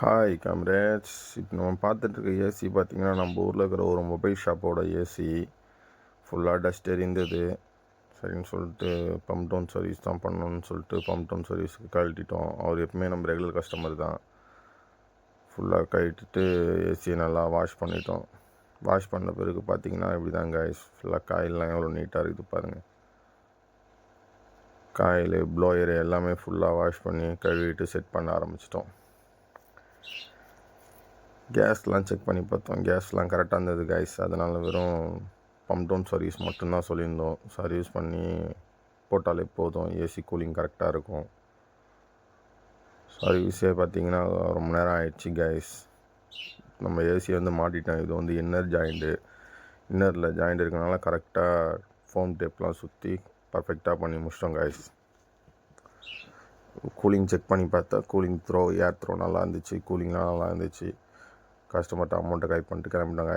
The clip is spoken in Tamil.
Hi comrades. இப்போ நம்ம பார்த்துட்ருக்க ஏசி பார்த்திங்கன்னா நம்ம ஊரில் இருக்கிற ஒரு மொபைல் ஷாப்போட ஏசி ஃபுல்லாக டஸ்ட் எரிந்தது. சரின்னு சொல்லிட்டு பம்ப் டவுன் சர்வீஸ் தான் பண்ணணும்னு சொல்லிட்டு பம்ப் டவுன் சர்வீஸுக்கு கழட்டிட்டோம். அவர் எப்பவுமே நம்ம ரெகுலர் கஸ்டமர் தான். ஃபுல்லாக கழட்டிட்டு ஏசியை நல்லா வாஷ் பண்ணிட்டோம். வாஷ் பண்ண பிறகு பார்த்திங்கன்னா இப்படி தான் கைஸ், ஃபுல்லாக காயிலெலாம் எவ்வளோ நீட்டாக இருக்குது பாருங்கள். காயில் ப்ளோயர் எல்லாமே ஃபுல்லாக வாஷ் பண்ணி கழுவிட்டு செட் பண்ண ஆரம்பிச்சிட்டோம். கேஸ்லாம் செக் பண்ணி பார்த்தோம், கேஸ்லாம் கரெக்டாக இருந்தது கைஸ். அதனால் வெறும் பம்ப் டவுன் சர்வீஸ் மட்டும்தான் சொல்லியிருந்தோம். சர்வீஸ் பண்ணி போட்டாலே போதும், ஏசி கூலிங் கரெக்டாக இருக்கும். சர்வீஸே பார்த்திங்கன்னா ரொம்ப நேரம் ஆயிடுச்சு கைஸ். நம்ம ஏசி மாட்டிட்டோம். இது இன்னர் ஜாயிண்ட்டு, இன்னரில் ஜாயிண்ட் இருக்கனால கரெக்டாக ஃபோம் டேப்லாம் சுற்றி பர்ஃபெக்டாக பண்ணி முடிச்சிட்டோம் கைஸ். கூலிங் செக் பண்ணி பார்த்தா கூலிங் ஏர் த்ரோ நல்லா இருந்துச்சு, கூலிங்லாம் நல்லா இருந்துச்சு. கஸ்டமர்கிட்ட அமௌண்ட்டை கலெக்ட் பண்ணிட்டு கிளம்பிட்டாங்க.